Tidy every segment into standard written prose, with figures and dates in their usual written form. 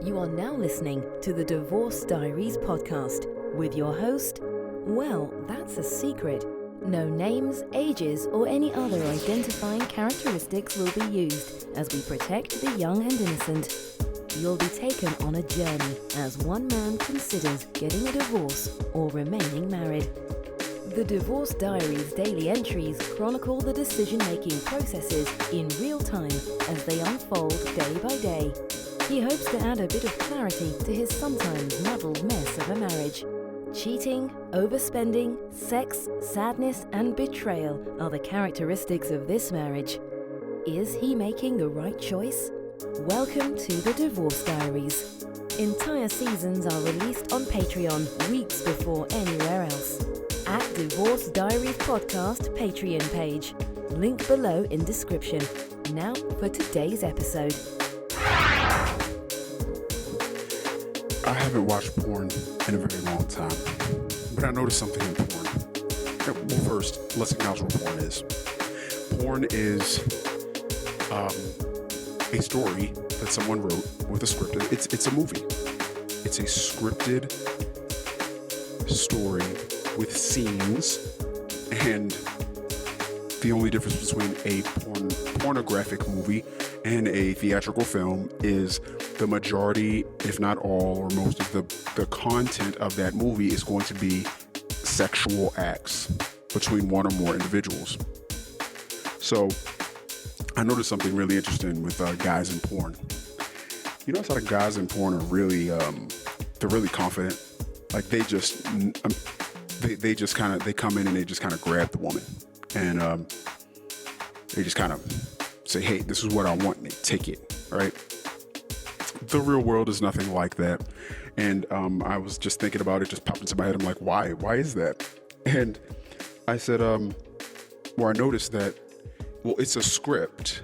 You are now listening to the Divorce Diaries podcast with your host, well, that's a secret. No names, ages, or any other identifying characteristics will be used as we protect the young and innocent. You'll be taken on a journey as one man considers getting a divorce or remaining married. The Divorce Diaries daily entries chronicle the decision-making processes in real time as they unfold day by day. He hopes to add a bit of clarity to his sometimes muddled mess of a marriage. Cheating, overspending, sex, sadness, and betrayal are the characteristics of this marriage. Is he making the right choice? Welcome to the Divorce Diaries. Entire seasons are released on Patreon weeks before anywhere else. At Divorce Diaries Podcast Patreon page. Link below in description. Now for today's episode. I haven't watched porn in a very long time, but I noticed something in porn. Well, first, let's acknowledge what porn is. Porn is a story that someone wrote with a script. It's a movie. It's a scripted story with scenes, and the only difference between a pornographic movie and a theatrical film is the majority, if not all, or most of the content of that movie is going to be sexual acts between one or more individuals. So I noticed something really interesting with guys in porn. You notice how the guys in porn are really, they're really confident. Like they come in and they just kind of grab the woman and they just kind of say, hey, this is what I want, and they take it, right? The real world is nothing like that. And I was just thinking about it, just popped into my head. I'm like, why? Why is that? And I said, I noticed that, well, it's a script.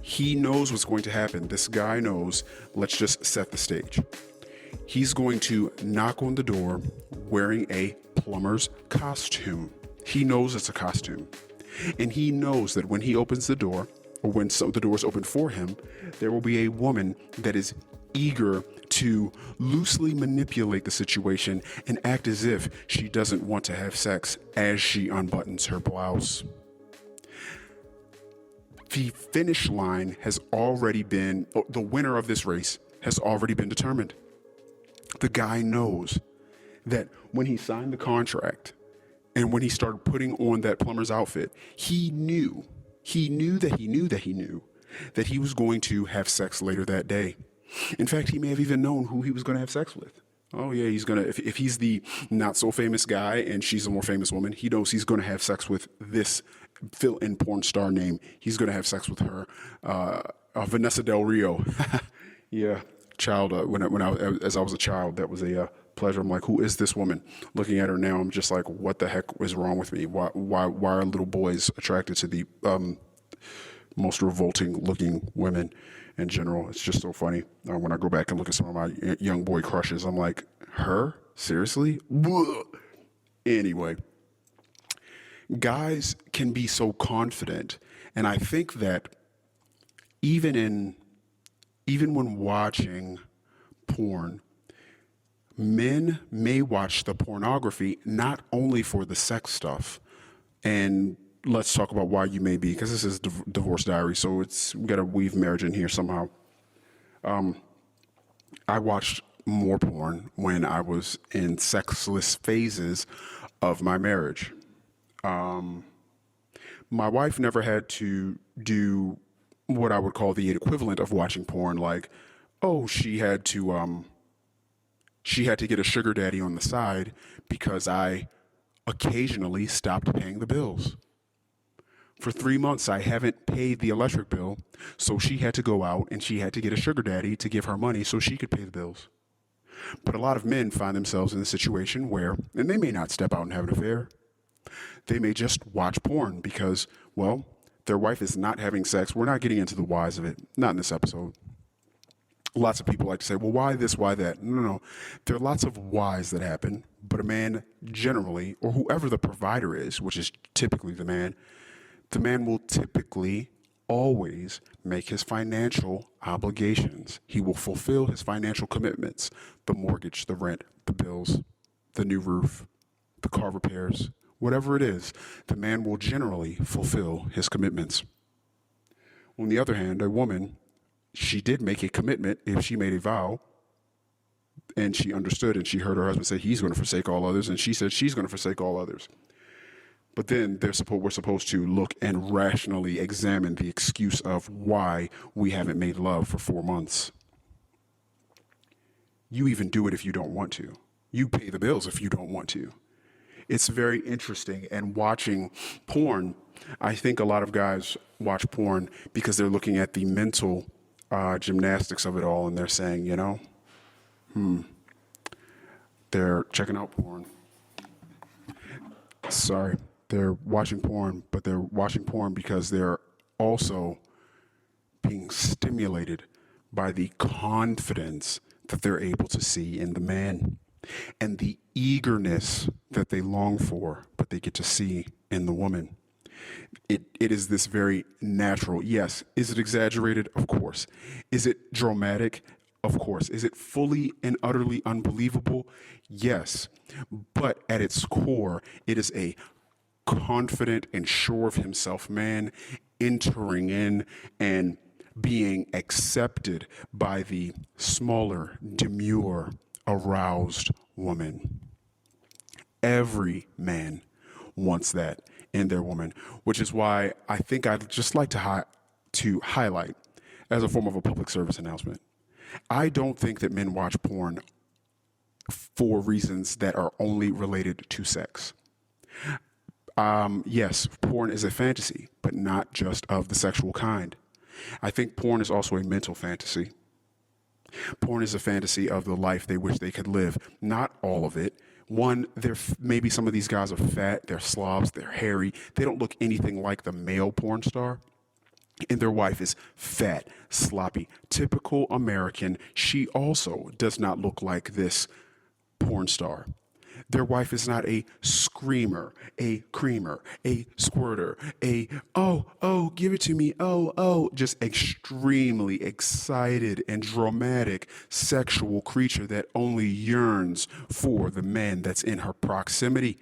He knows what's going to happen. This guy knows, let's just set the stage. He's going to knock on the door wearing a plumber's costume. He knows it's a costume. And he knows that when he opens the door, or when the door is open for him, there will be a woman that is eager to loosely manipulate the situation and act as if she doesn't want to have sex as she unbuttons her blouse. The finish line has already been, the winner of this race has already been determined. The guy knows that when he signed the contract and when he started putting on that plumber's outfit, he knew that he was going to have sex later that day. In fact, he may have even known who he was going to have sex with. Oh yeah, if he's the not so famous guy and she's a more famous woman, he knows he's going to have sex with this fill-in porn star name. He's going to have sex with her, Vanessa Del Rio. Yeah, child. As I was a child, that was a pleasure. I'm like, who is this woman? Looking at her now, I'm just like, what the heck is wrong with me? Why are little boys attracted to the most revolting looking women in general? It's just so funny. When I go back and look at some of my young boy crushes, I'm like, her? Seriously? Anyway, guys can be so confident, and I think that even when watching porn, men may watch the pornography not only for the sex stuff, and let's talk about why you may be, because this is Divorce Diary, so we got to weave marriage in here somehow. I watched more porn when I was in sexless phases of my marriage. My wife never had to do what I would call the equivalent of watching porn, like, oh, she had to get a sugar daddy on the side because I occasionally stopped paying the bills. For 3 months, I haven't paid the electric bill, so she had to go out and she had to get a sugar daddy to give her money so she could pay the bills. But a lot of men find themselves in a situation where, and they may not step out and have an affair, they may just watch porn because, well, their wife is not having sex. We're not getting into the whys of it, not in this episode. Lots of people like to say, well, why this, why that? No. There are lots of whys that happen, but a man generally, or whoever the provider is, which is typically the man will typically always make his financial obligations. He will fulfill his financial commitments, the mortgage, the rent, the bills, the new roof, the car repairs, whatever it is, the man will generally fulfill his commitments. On the other hand, a woman, she did make a commitment if she made a vow and she understood and she heard her husband say he's going to forsake all others and she said she's going to forsake all others. But then we're supposed to look and rationally examine the excuse of why we haven't made love for 4 months. You even do it if you don't want to. You pay the bills if you don't want to. It's very interesting. And watching porn, I think a lot of guys watch porn because they're looking at the mental gymnastics of it all and they're saying, they're checking out porn. Sorry. They're watching porn, but they're watching porn because they're also being stimulated by the confidence that they're able to see in the man and the eagerness that they long for, but they get to see in the woman. It is this very natural. Yes. Is it exaggerated? Of course. Is it dramatic? Of course. Is it fully and utterly unbelievable? Yes. But at its core, it is a confident and sure of himself man entering in and being accepted by the smaller, demure, aroused woman. Every man wants that in their woman, which is why I think I'd just like to highlight as a form of a public service announcement. I don't think that men watch porn for reasons that are only related to sex. Yes, porn is a fantasy, but not just of the sexual kind. I think porn is also a mental fantasy. Porn is a fantasy of the life they wish they could live. Not all of it. One, maybe some of these guys are fat, they're slobs, they're hairy. They don't look anything like the male porn star. And their wife is fat, sloppy, typical American. She also does not look like this porn star. Their wife is not a screamer, a creamer, a squirter, oh, give it to me, oh, just extremely excited and dramatic sexual creature that only yearns for the man that's in her proximity.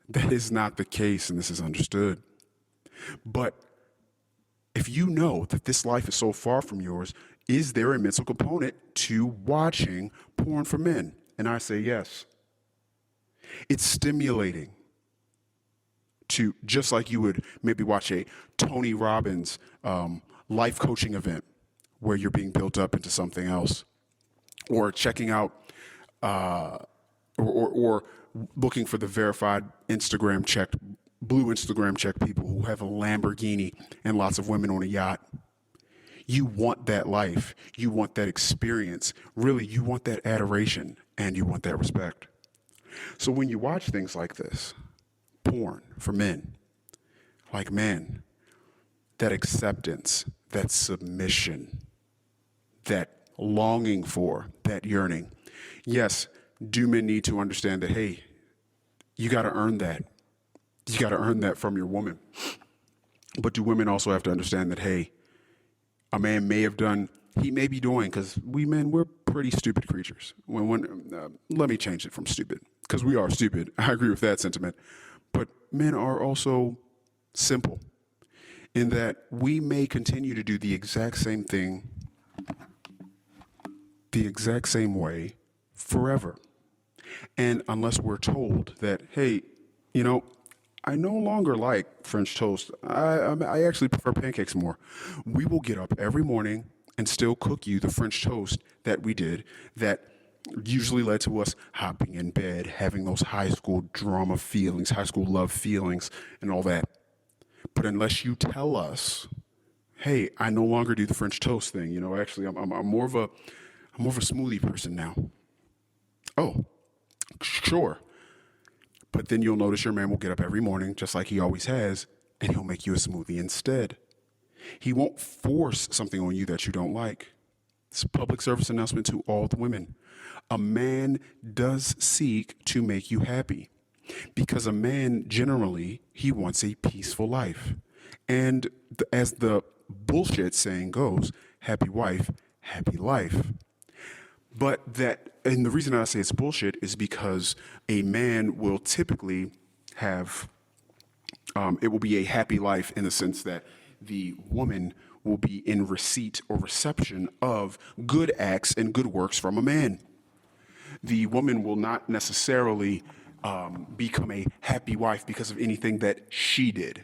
That is not the case, and this is understood. But if you know that this life is so far from yours, is there a mental component to watching porn for men? And I say yes. It's stimulating to, just like you would maybe watch a Tony Robbins life coaching event where you're being built up into something else, or checking out or looking for the verified Instagram checked, blue Instagram check people who have a Lamborghini and lots of women on a yacht. You want that life. You want that experience. Really, you want that adoration and you want that respect. So when you watch things like this, porn for men, like men, that acceptance, that submission, that longing for, that yearning. Yes, do men need to understand that, hey, you got to earn that. You got to earn that from your woman. But do women also have to understand that, hey, a man may have done, he may be doing, because we men, we're pretty stupid creatures. Let me change it from stupid, because we are stupid. I agree with that sentiment. But men are also simple in that we may continue to do the exact same thing, the exact same way forever. And unless we're told that, hey, I no longer like French toast. I actually prefer pancakes more. We will get up every morning and still cook you the French toast that we did that usually led to us hopping in bed, having those high school drama feelings, high school love feelings, and all that. But unless you tell us, hey, I no longer do the French toast thing. Actually, I'm more of a smoothie person now. Oh, sure. But then you'll notice your man will get up every morning, just like he always has, and he'll make you a smoothie instead. He won't force something on you that you don't like. It's a public service announcement to all the women. A man does seek to make you happy, because a man generally, he wants a peaceful life. And as the bullshit saying goes, happy wife, happy life. And the reason I say it's bullshit is because a man will typically have, it will be a happy life in the sense that the woman will be in receipt or reception of good acts and good works from a man. The woman will not necessarily become a happy wife because of anything that she did.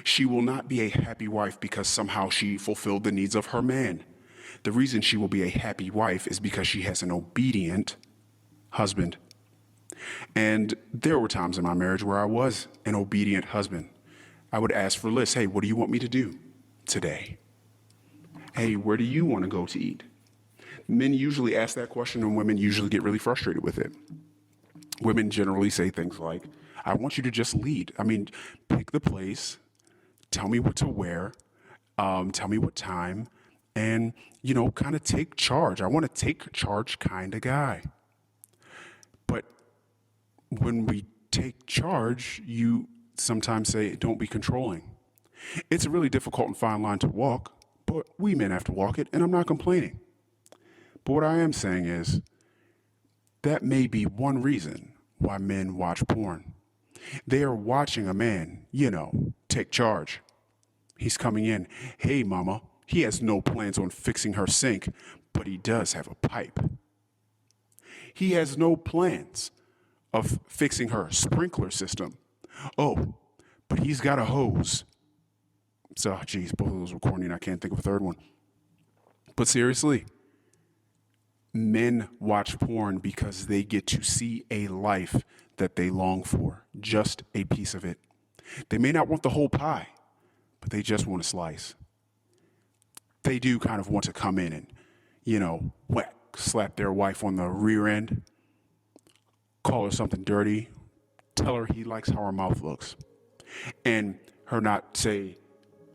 She will not be a happy wife because somehow she fulfilled the needs of her man. The reason she will be a happy wife is because she has an obedient husband. And there were times in my marriage where I was an obedient husband. I would ask for lists. Hey, what do you want me to do today? Hey, where do you want to go to eat? Men usually ask that question, and women usually get really frustrated with it. Women generally say things like, I want you to just lead. I mean, pick the place, tell me what to wear, tell me what time, and, kind of take charge. I want to take charge kind of guy. But when we take charge, you sometimes say, don't be controlling. It's a really difficult and fine line to walk, but we men have to walk it, and I'm not complaining. But what I am saying is that may be one reason why men watch porn. They are watching a man, take charge. He's coming in. Hey, mama. He has no plans on fixing her sink, but he does have a pipe. He has no plans of fixing her sprinkler system. Oh, but he's got a hose. So, geez, both of those were corny and I can't think of a third one. But seriously, men watch porn because they get to see a life that they long for, just a piece of it. They may not want the whole pie, but they just want a slice. They do kind of want to come in and, whack, slap their wife on the rear end, call her something dirty, tell her he likes how her mouth looks, and her not say,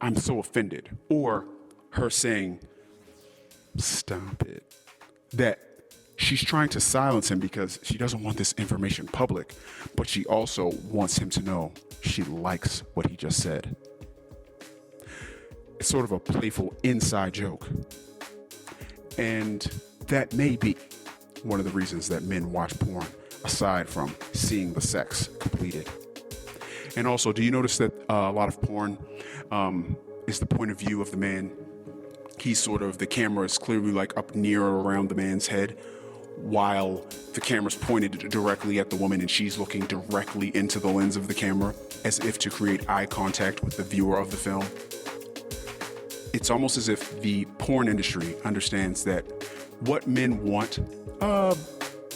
I'm so offended, or her saying, stop it. That she's trying to silence him because she doesn't want this information public, but she also wants him to know she likes what he just said. It's sort of a playful inside joke. And that may be one of the reasons that men watch porn, aside from seeing the sex completed. And also, do you notice that a lot of porn is the point of view of the man? The camera is clearly like up near or around the man's head, while the camera's pointed directly at the woman and she's looking directly into the lens of the camera as if to create eye contact with the viewer of the film. It's almost as if the porn industry understands that what men want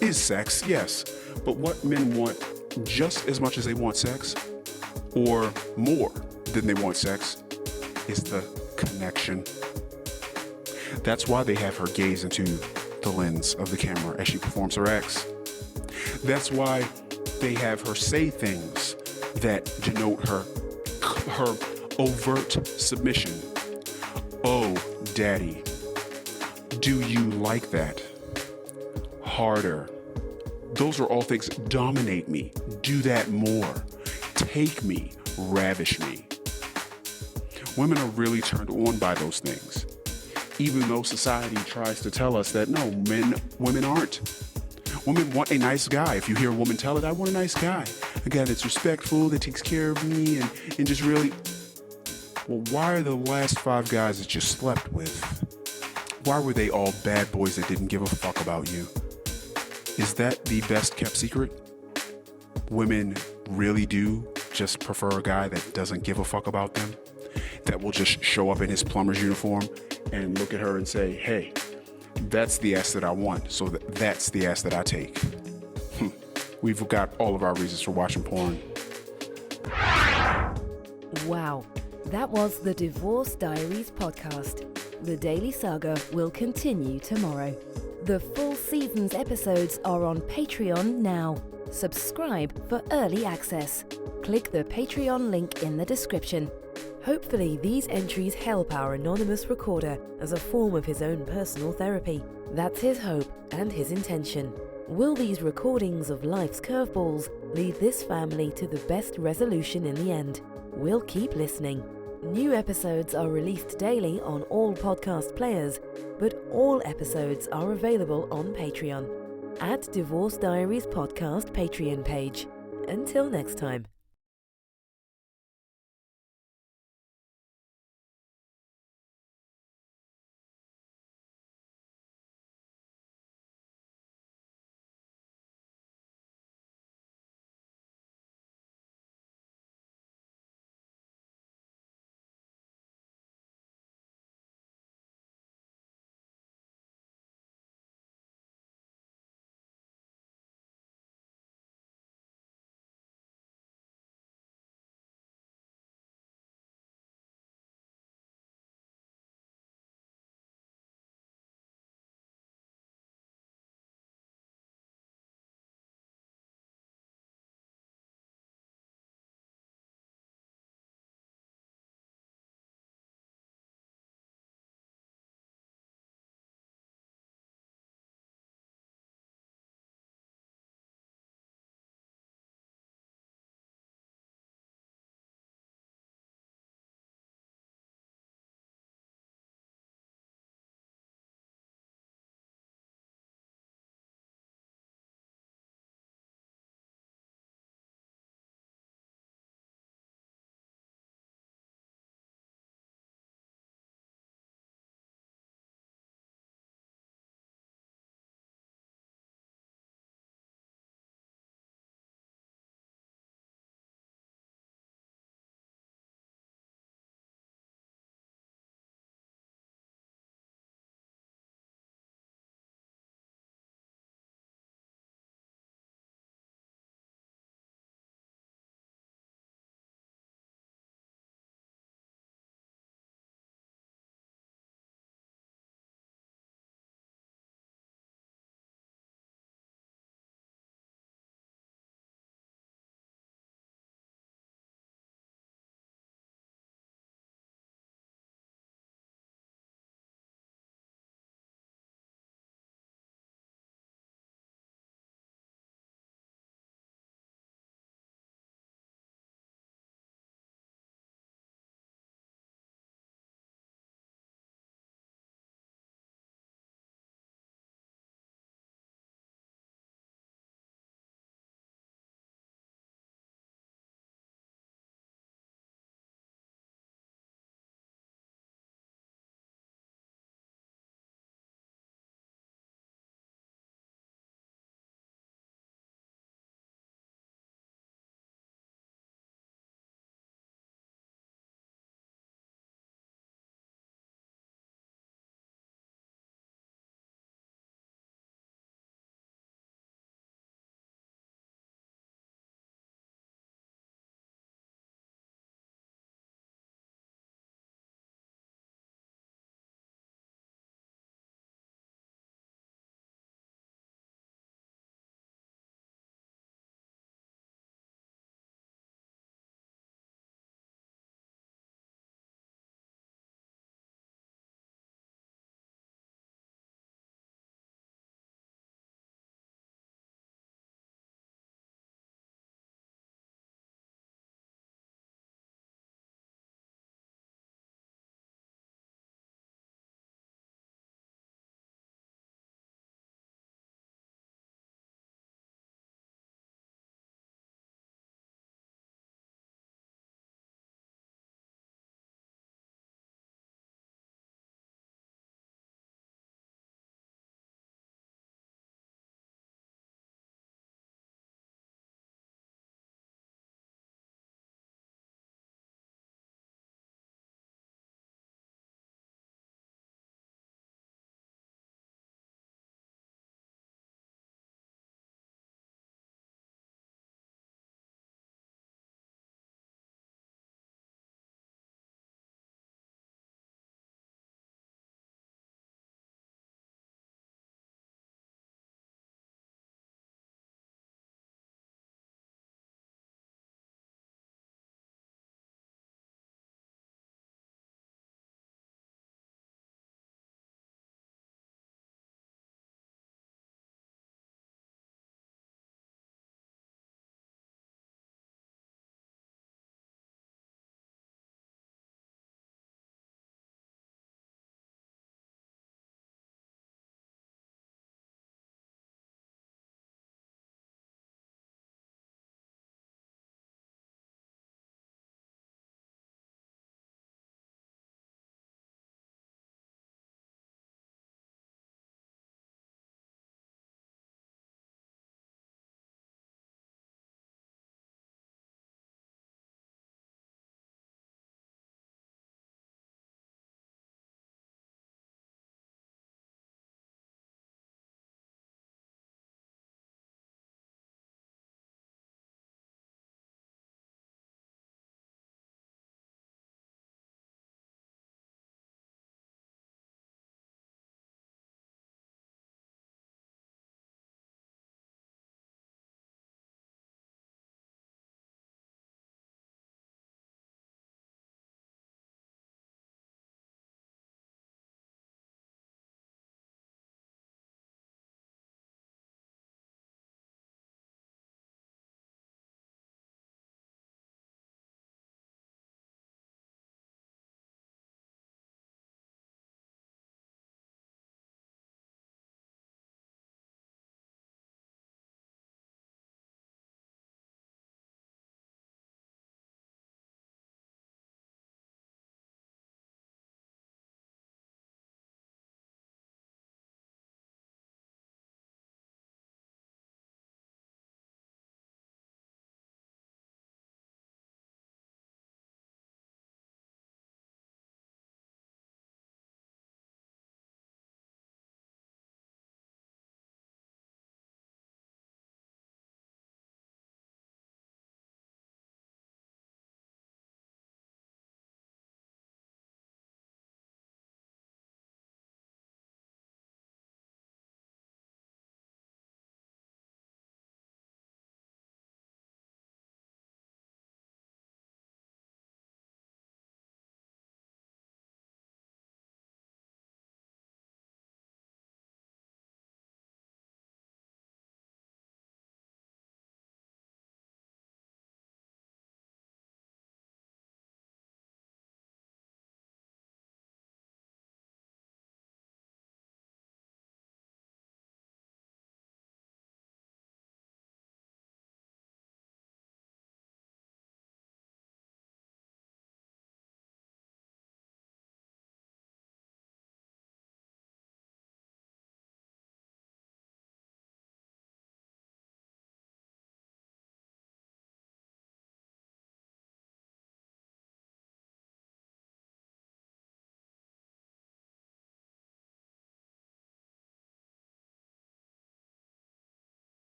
is sex, yes, but what men want just as much as they want sex, or more than they want sex, is the connection. That's why they have her gaze into the lens of the camera as she performs her acts. That's why they have her say things that denote her overt submission. Oh, daddy, do you like that? Harder. Those are all things. Dominate me. Do that more. Take me. Ravish me. Women are really turned on by those things. Even though society tries to tell us that no, women aren't. Women want a nice guy. If you hear a woman tell it, I want a nice guy. A guy that's respectful, that takes care of me, and just really... Well, why are the last 5 guys that you slept with? Why were they all bad boys that didn't give a fuck about you? Is that the best kept secret? Women really do just prefer a guy that doesn't give a fuck about them? That will just show up in his plumber's uniform and look at her and say, hey, that's the ass that I want, so that's the ass that I take. We've got all of our reasons for watching porn. Wow. That was the Divorce Diaries podcast. The Daily Saga will continue tomorrow. The full season's episodes are on Patreon now. Subscribe for early access. Click the Patreon link in the description. Hopefully these entries help our anonymous recorder as a form of his own personal therapy. That's his hope and his intention. Will these recordings of life's curveballs lead this family to the best resolution in the end? We'll keep listening. New episodes are released daily on all podcast players, but all episodes are available on Patreon at Divorce Diaries Podcast Patreon page. Until next time.